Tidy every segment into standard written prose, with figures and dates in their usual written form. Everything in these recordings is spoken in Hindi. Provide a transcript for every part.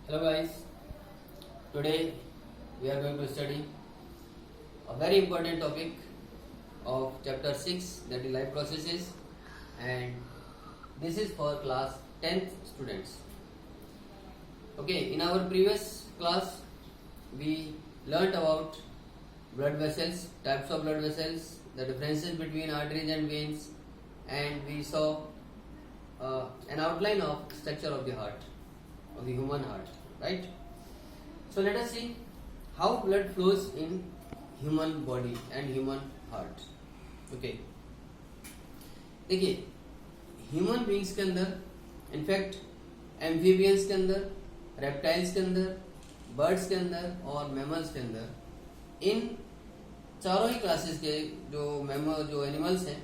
Hello guys, today we are going to study a very important topic of chapter 6, that is life processes, and this is for class 10th students. Okay, in our previous class we learnt about blood vessels, types of blood vessels, the differences between arteries and veins, and we saw an outline of structure of the heart, of the human heart, right? So let us see how blood flows in human body and human heart. Okay, देखिए ह्यूमन बींग्स के अंदर, इनफैक्ट एम्फीबियंस के अंदर, रेप्टाइल्स के अंदर, बर्ड्स के अंदर और मैमल्स के अंदर, इन चारों ही क्लासेस के जो एनिमल्स हैं,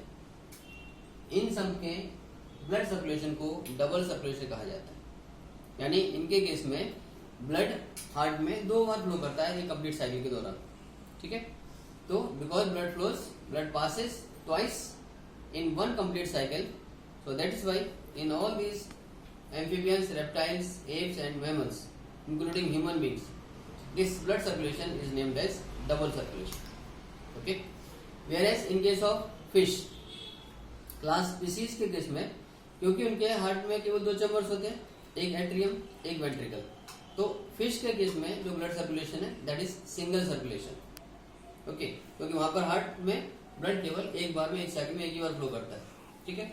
इन सब के ब्लड सर्कुलेशन को डबल सर्कुलेशन कहा जाता है. यानी इनके केस में ब्लड हार्ट में 2 बार फ्लो करता है एक कंप्लीट साइकिल के दौरान. ठीक है, तो because blood passes twice in one complete cycle, so that is why in all these amphibians, reptiles, apes and mammals including human beings, this blood circulation is named as double circulation. Okay, whereas in case of fish, class species के केस में, क्योंकि उनके हार्ट में केवल 2 चैम्बर्स होते हैं, एक एट्रियम एक वेंट्रिकल, तो फिश के केस में जो ब्लड सर्कुलेशन है that is single circulation. Okay, क्योंकि वहां पर हार्ट में ब्लड केवल एक बार में, एक साइकिल में एक ही बार फ्लो करता है. ठीक है,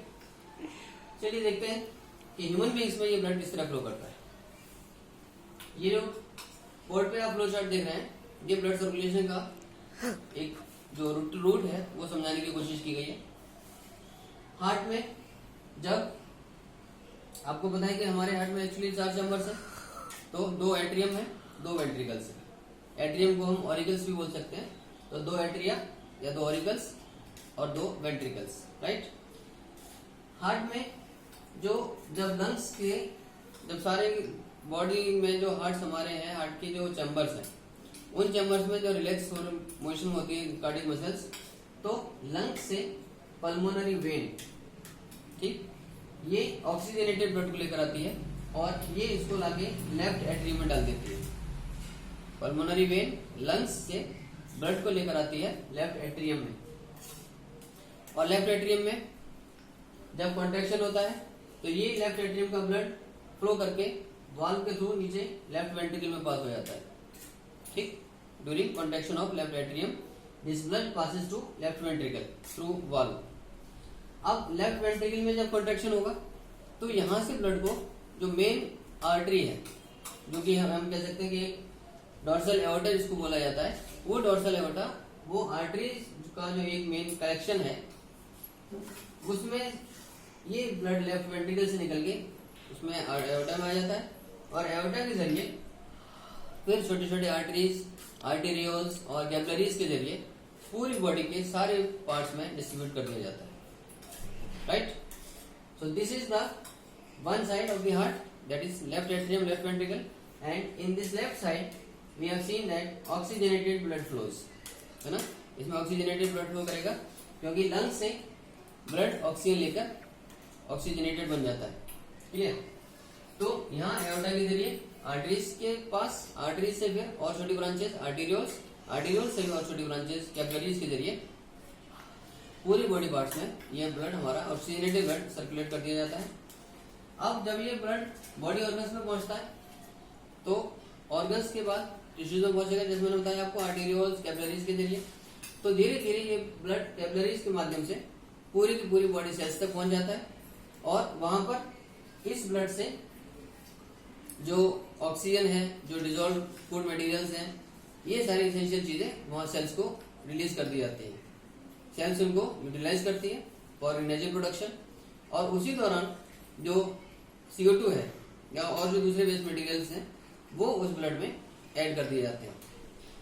चलिए देखते हैं कि ह्यूमन बींग्स में ये ब्लड किस तरह फ्लो करता है. ये जो बोर्ड पे आप फ्लो चार्ट देख रहे हैं, ये ब्लड सर्कुलेशन का एक जो रूट है वो समझाने की कोशिश की गई है. हार्ट में जब आपको पता है कि हमारे हार्ट में एक्चुअली 4 चैम्बर्स है, तो 2 एट्रियम है, 2 वेंट्रिकल्स है. एट्रियम को हम ऑरिकल्स भी बोल सकते हैं, तो 2 एट्रिया या 2 ऑरिकल्स और 2 वेंट्रिकल्स, राइट. हार्ट में जब लंग्स के जब सारे बॉडी में जो हार्ट्स हमारे हैं, हार्ट के जो चैम्बर्स हैं, उन चैम्बर्स में जो रिलैक्स मोशन होती है कार्डियक मसल्स, तो लंग्स से पल्मोनरी वेन, ठीक, ये ऑक्सीजनेटेड ब्लड को लेकर आती है और ये इसको लाके लेफ्ट एट्रियम में डाल देती है. पल्मोनरी वेन लंग्स से ब्लड को लेकर आती है लेफ्ट एट्रियम में, और लेफ्ट एट्रियम में जब कॉन्ट्रैक्शन होता है तो ये लेफ्ट एट्रियम का ब्लड फ्लो करके वाल्व के थ्रू नीचे लेफ्ट वेंट्रिकल में पास हो जाता है. ठीक, during contraction of left atrium this blood passes to left ventricle through valve. अब लेफ्ट वेंट्रिकल में जब कॉन्ट्रैक्शन होगा तो यहाँ से ब्लड को जो मेन आर्टरी है, जो कि हम कह सकते हैं कि डॉर्सल एओर्टा जिसको बोला जाता है, वो डॉर्सल एओर्टा वो आर्टरी का जो एक मेन कलेक्शन है, उसमें ये ब्लड लेफ्ट वेंट्रिकल से निकल के उसमें एओर्टा में आ जाता है, और एओर्टा के जरिए फिर छोटे छोटे आर्टरीज, आर्टेरियोल्स और कैपिलरीज के जरिए पूरी बॉडी के सारे पार्ट्स में डिस्ट्रीब्यूट कर दिया जाता है. Right? So this is the one side of the heart, that is left atrium, left ventricle, and in this left side we have seen that oxygenated blood flows, है ना. इसमें ऑक्सीजनेटेड ब्लड फ्लो करेगा क्योंकि लंग से ब्लड ऑक्सीजन लेकर ऑक्सीजनेटेड बन जाता है. क्लियर. तो यहाँ एओर्टा के जरिए आर्टरीज के पास, आर्टरीज से फिर और छोटी ब्रांचेस आर्टेरियोल्स, आर्टेरियोल्स से और छोटी ब्रांचेस कैपिलरीज के जरिए पूरी बॉडी पार्ट्स में ये ब्लड हमारा ऑक्सीजनेटेड ब्लड सर्कुलेट कर दिया जाता है. अब जब ये ब्लड बॉडी ऑर्गन्स में पहुंचता है तो ऑर्गन्स के बाद टिश्यूज में पहुंचेगा, जैसे मैंने बताया आपको, आर्टेरियोल्स, कैपिलरीज के जरिए. तो धीरे धीरे ये ब्लड कैपिलरीज के माध्यम से पूरी की पूरी बॉडी सेल्स तक पहुंच जाता है, और वहां पर इस ब्लड से जो ऑक्सीजन है, जो डिजोल्व फूड मटेरियल्स हैं, ये सारी एसेंशियल चीजें वहां सेल्स को रिलीज कर दी जाती है. सेल्स उनको यूटिलाइज करती है फॉर एनर्जी प्रोडक्शन, और उसी दौरान जो CO2 है या और जो दूसरे वेस्ट मटेरियल्स हैं वो उस ब्लड में ऐड कर दिए जाते हैं.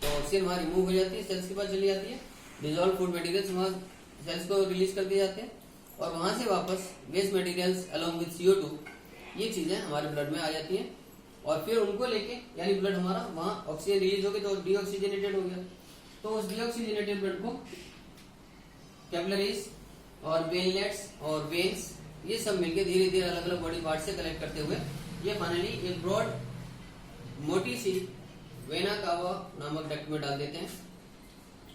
तो ऑक्सीजन वहाँ रिमूव हो जाती है, सेल्स के पास चली जाती है, डिजोल्व फूड मटेरियल्स वहाँ सेल्स को रिलीज कर दिए जाते हैं, और वहाँ से वापस waste materials along with CO2 ये चीजें हमारे ब्लड में आ जाती हैं, और फिर उनको लेके, यानी ब्लड हमारा वहाँ ऑक्सीजन रिलीज हो गया तो डीऑक्सीजनेटेड हो गया, तो उस डीऑक्सीजनेटेड ब्लड को कैपिलरीज और वेनलेट्स और वेन्स ये सब मिलकर धीरे धीरे अलग अलग बॉडी पार्ट से कलेक्ट करते हुए ये फाइनली एक ब्रॉड मोटी सी वेना कावा नामक डक्ट में डाल देते हैं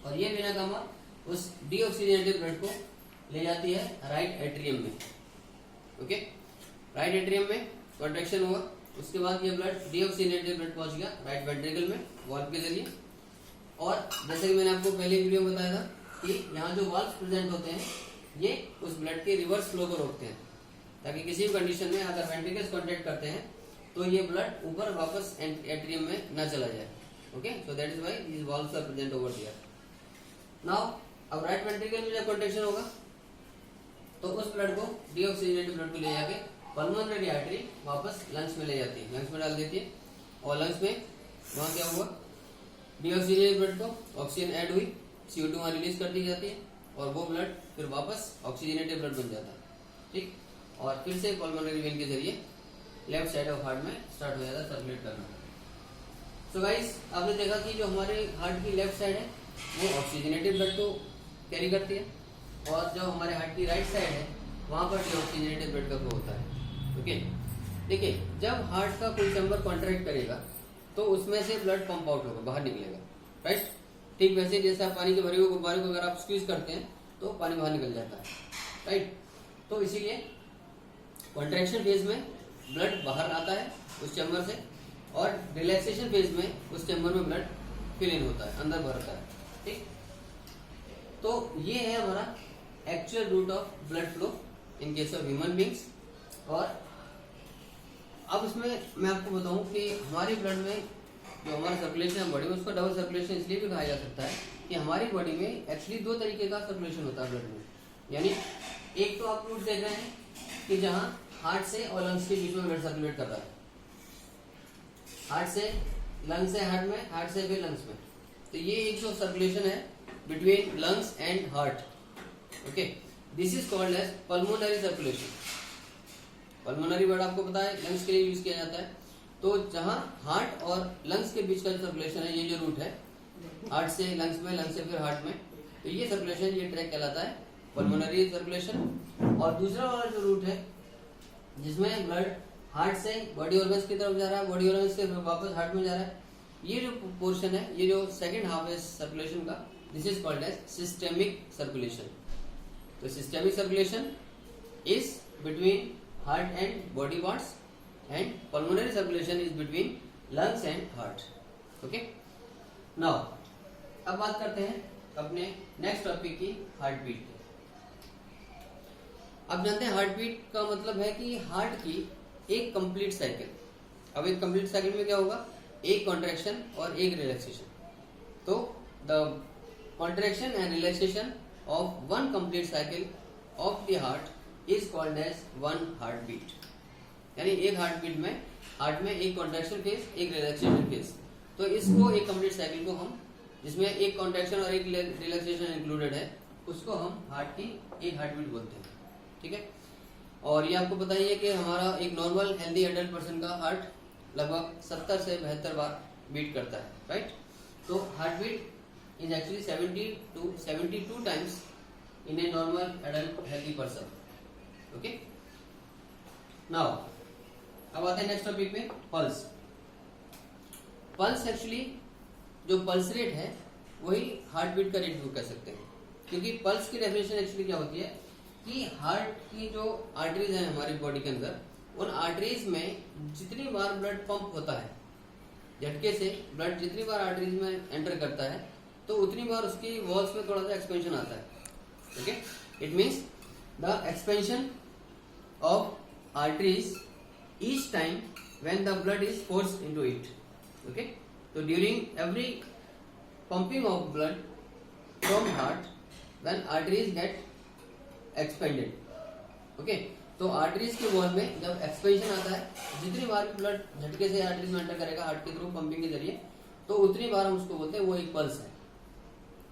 और ये वेना कावा उस डीऑक्सीजनेटेड ब्लड को ले जाती है राइट एट्रियम में। ओके, राइट एट्रियम में कॉन्ट्रैक्शन हुआ, उसके बाद ये ब्लड डीऑक्सीजनेटेड ब्लड पहुंच गया राइट वेंट्रिकल में वाल्व के जरिए। और जैसे कि मैंने आपको पहले वीडियो में बताया था कि यहाँ जो वाल्व प्रेजेंट होते हैं ये उस ब्लड के रिवर्स फ्लो को रोकते हैं, ताकि किसी भी कंडीशन में अगर वेंट्रिकल्स कॉन्ट्रैक्ट करते हैं तो ये ब्लड ऊपर वापस एट्रियम में न चला जाए। Okay, so that is why these valves are present over here. Now अब राइट वेंट्रिकल में जब कॉन्ट्रैक्शन होगा तो उस ब्लड को डीऑक्सीजनेटेड ब्लड को ले जाके पल्मोनरी आर्टरी वापस लंग्स में ले जाती है, लंग्स में डाल देती है और लंग्स में वहाँ क्या हुआ, डीऑक्सीजनेटेड ब्लड को ऑक्सीजन ऐड हुई, CO2 वहाँ रिलीज कर दी जाती है और वो ब्लड फिर वापस ऑक्सीजनेटेड ब्लड बन जाता है। ठीक, और फिर से पल्मोनरी वेन के जरिए लेफ्ट साइड ऑफ हार्ट में स्टार्ट हो जाता है सर्कुलेट करना। सो गाइस, आपने देखा कि जो हमारे हार्ट की लेफ्ट साइड है वो ऑक्सीजनेटेड ब्लड को कैरी करती है और जो हमारे हार्ट की राइट साइड है वहां पर डीऑक्सीजनेटेड ब्लड का फ्लो होता है। ओके, देखिए जब हार्ट का कोई चैम्बर कॉन्ट्रैक्ट करेगा तो उसमें से ब्लड पंप आउट होगा, बाहर निकलेगा, राइट। ठीक वैसे जैसे आप पानी के भरे हुए गुब्बारे को अगर आप स्क्वीज करते हैं तो पानी बाहर निकल जाता है, राइट। तो इसीलिए कॉन्ट्रैक्शन फेज में ब्लड बाहर आता है उस चैम्बर से और रिलैक्सेशन फेज में उस चैम्बर में ब्लड फिल इन होता है, अंदर भरता है। ठीक, तो ये है हमारा actual route of blood flow in case of human beings. और अब इसमें मैं आपको बताऊं कि हमारी ब्लड में जो हमारा सर्कुलेशन है बॉडी में, उसको डबल सर्कुलेशन इसलिए भी कहा जा सकता है कि हमारी बॉडी में एक्चुअली दो तरीके का सर्कुलेशन होता है ब्लड में। यानी एक तो आप रूट देख रहे हैं कि जहां हार्ट से और लंग्स के बीच में ब्लड सर्कुलेट कर रहा है, हार्ट से लंग्स से हार्ट में, हार्ट से फिर लंग्स में। तो ये एक जो सर्कुलेशन है between lungs and heart, okay, this is called as pulmonary circulation. Pulmonary word आपको पता है लंग्स के लिए यूज किया जाता है। तो जहां हार्ट और लंग्स के बीच का जो सर्कुलेशन है, ये जो रूट है हार्ट से लंग्स में, लंग्स से फिर हार्ट में, तो ये सर्कुलेशन, ये ट्रैक कहलाता है पल्मोनरी सर्कुलेशन। और दूसरा वाला जो रूट है जिसमें ब्लड हार्ट से बॉडी ऑर्गन्स की तरफ जा रहा है, बॉडी ऑर्गन्स से वापस हार्ट में जा रहा है, ये जो पोर्शन है, ये जो सेकेंड हाफ है सर्कुलेशन का, this is called as systemic circulation. तो systemic circulation is between heart and body parts and pulmonary circulation is between lungs and heart. Okay, now अब बात करते हैं अपने नेक्स्ट टॉपिक की, हार्ट बीट की। अब जानते हैं हार्ट बीट का मतलब है कि हार्ट की एक कंप्लीट साइकिल। अब एक कंप्लीट साइकिल में क्या होगा, एक कॉन्ट्रैक्शन और एक रिलैक्सेशन। तो the contraction and relaxation of one complete cycle of the heart is called as one heart beat. यानी एक हार्ट बीट में, हार्ट में एक कॉन्ट्रैक्शन फेज, एक रिलैक्सेशन फेज। तो इसको एक कंप्लीट साइकिल को हम, जिसमें एक कॉन्ट्रैक्शन और एक रिलैक्सेशन इंक्लूडेड है, उसको हम हार्ट की एक हार्ट बीट बोलते हैं। ठीक है, और ये आपको बताइए कि हमारा एक नॉर्मल हेल्दी एडल्ट पर्सन का हार्ट लगभग 70 से 72 बार बीट करता है, राइट। तो heart beat is actually 70 to 72 times in a normal adult healthy person. Okay, now अब आते हैं नेक्स्ट टॉपिक में, पल्स। पल्स एक्चुअली जो पल्स रेट है वही हार्ट बीट का रेट भी कह सकते हैं, क्योंकि पल्स की डेफिनेशन एक्चुअली क्या होती है कि हार्ट की जो आर्टरीज है हमारी बॉडी के अंदर, उन आर्टरीज में जितनी बार ब्लड पंप होता है, झटके से ब्लड जितनी बार आर्टरीज में एंटर करता है तो उतनी बार उसकी वॉल्स में थोड़ा सा एक्सपेंशन आता है। Okay, it means the expansion of arteries each time when the blood is forced into it. Okay, so during every pumping of blood from heart, when arteries get expanded. Okay, तो आर्टरीज के वॉल में जब एक्सपेंशन आता है, जितनी बार भी ब्लड झटके से आर्टरीज में एंटर करेगा हार्ट के थ्रू पंपिंग के जरिए, तो उतनी बार हम उसको बोलते हैं वो एक पल्स है।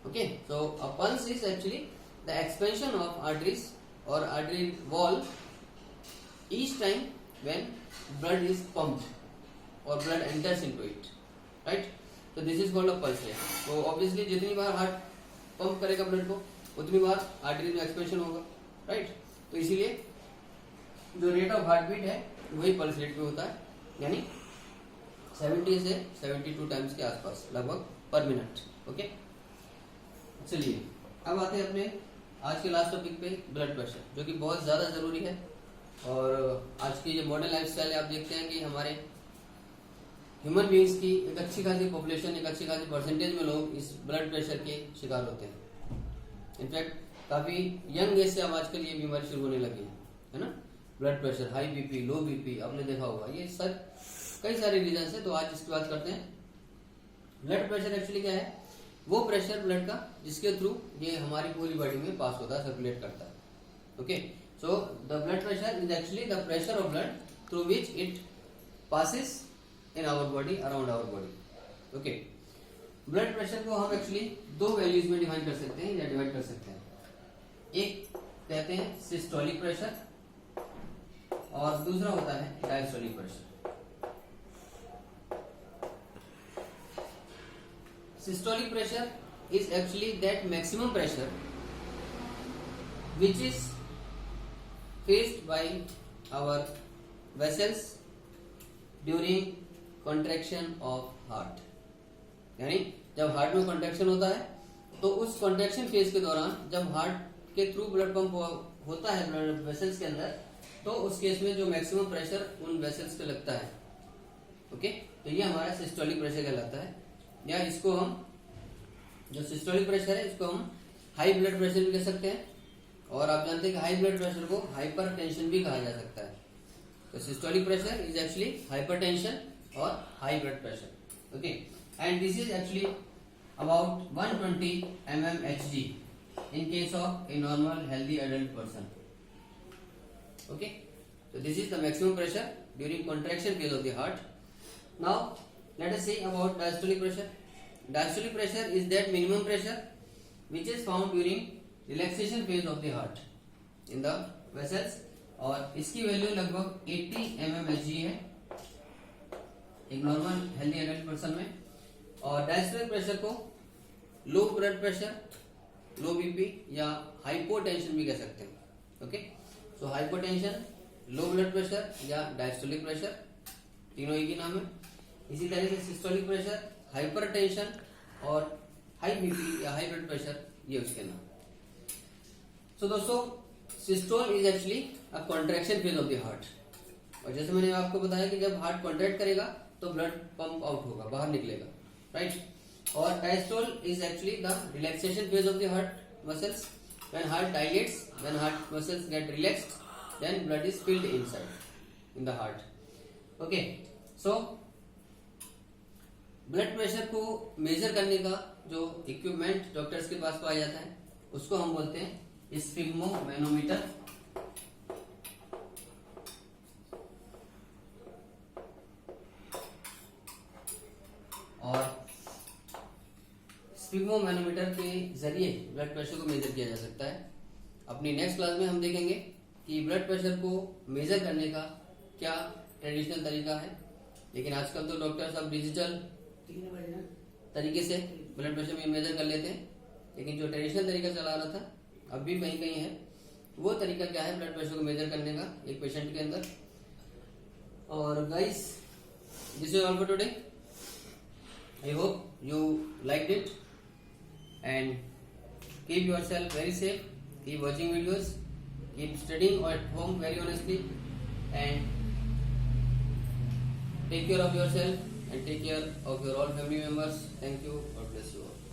Okay, so uh pulse is actually the expansion of arteries और artery wall each time when blood is pumped or blood enters into it, right? So this is called a pulse rate. So obviously जितनी बार हार्ट पंप करेगा ब्लड को उतनी बार आर्टरी में एक्सपेंशन होगा, राइट। तो इसीलिए जो रेट ऑफ हार्ट बीट है वही पल्स रेट पे होता है, यानी 70 से 72 टाइम्स के आसपास लगभग पर मिनट। ओके, चलिए अब आते हैं अपने आज के लास्ट टॉपिक पे, ब्लड प्रेशर, जो कि बहुत ज़्यादा ज़रूरी है। और आज की जो मॉडर्न लाइफस्टाइल है, आप देखते हैं कि हमारे ह्यूमन बींग्स की एक अच्छी खासी पॉपुलेशन, एक अच्छी खासी परसेंटेज में लोग इस ब्लड प्रेशर के शिकार होते हैं। इनफैक्ट काफ़ी यंग एज से अब आजकल ये बीमारी शुरू होने लगी है ना। ब्लड प्रेशर, हाई बीपी, लो बीपी, आपने देखा होगा, ये सब कई सारे रीजन है। तो आज इसकी बात करते हैं। ब्लड प्रेशर एक्चुअली क्या है? वो प्रेशर ब्लड का जिसके थ्रू ये हमारी पूरी बॉडी में पास होता है, सर्कुलेट करता है। Okay, so the blood pressure is actually the pressure of blood through which it passes in our body, around our body. Okay, blood pressure को हम एक्चुअली दो वैल्यूज में डिवाइड कर सकते हैं या डिवाइड कर सकते हैं। एक कहते हैं सिस्टोलिक प्रेशर और दूसरा होता है diastolic pressure. Systolic pressure is actually that maximum pressure which is faced by our vessels during contraction of heart। यानी जब हार्ट में कॉन्ट्रैक्शन होता है तो उस कॉन्ट्रैक्शन फेज के दौरान जब हार्ट के थ्रू ब्लड पंप होता है ब्लड वेसल्स के अंदर, तो उस केस में जो मैक्सिमम प्रेशर उन वेसल्स पे लगता है। ओके, तो ये हमारा सिस्टोलिक प्रेशर कहलाता है, या इसको हम, जो सिस्टोलिक प्रेशर है इसको हम हाई ब्लड प्रेशर भी कह सकते हैं। और आप जानते हैं कि हाई ब्लड प्रेशर को हाइपर टेंशन भी कहा जा सकता है। तो सिस्टोलिक प्रेशर इज एक्चुअली हाइपर टेंशन और high blood pressure. Okay, and this is actually about 120 mmHg in case of a normal healthy adult person। okay, so this is the maximum pressure during contraction phase of the heart। now let us say about diastolic pressure। diastolic pressure is that minimum pressure which is found during relaxation phase of the heart in the vessels, और इसकी वैल्यू लगभग 80 mmHg है एक नॉर्मल हेल्दी एडल्ट पर्सन में। और डायस्टोलिक प्रेशर को लो ब्लड प्रेशर, लो बीपी या हाइपोटेंशन भी कह सकते हैं। ओके, सो हाइपोटेंशन, लो ब्लड प्रेशर या डायस्टोलिक प्रेशर, तीनों एक ही नाम है। इसी तरह से सिस्टोलिक प्रेशर, हाइपरटेंशन और हाई बीपी या हाई ब्लड प्रेशर, ये उसके नाम। सो दोस्तों, systole is actually a contraction phase of the heart. और जैसे मैंने आपको बताया कि जब हार्ट कॉन्ट्रैक्ट करेगा तो ब्लड पंप आउट होगा, बाहर निकलेगा, राइट। और diastole is actually the relaxation phase of the heart muscles. When heart dilates, when heart muscles get relaxed, then blood is filled inside in the heart. Okay, so blood pressure को मेजर करने का जो इक्विपमेंट डॉक्टर्स के पास पाया जाता है उसको हम बोलते हैं स्फिग्मोमैनोमीटर। और स्फिग्मोमैनोमीटर के जरिए ब्लड प्रेशर को मेजर किया जा सकता है। अपनी नेक्स्ट क्लास में हम देखेंगे कि ब्लड प्रेशर को मेजर करने का क्या ट्रेडिशनल तरीका है। लेकिन आजकल तो डॉक्टर सब डिजिटल तरीके से ब्लड प्रेशर में मेजर कर लेते हैं, लेकिन जो ट्रेडिशनल तरीका चला रहा था, अब भी कहीं कहीं है, वो तरीका क्या है ब्लड प्रेशर को मेजर करने का एक पेशेंट के अंदर। और guys, this is all for today. I hope you liked it, and keep yourself very safe, keep watching videos, keep studying at home very honestly, and take care of yourself and take care of your all family members. Thank you. God bless you all.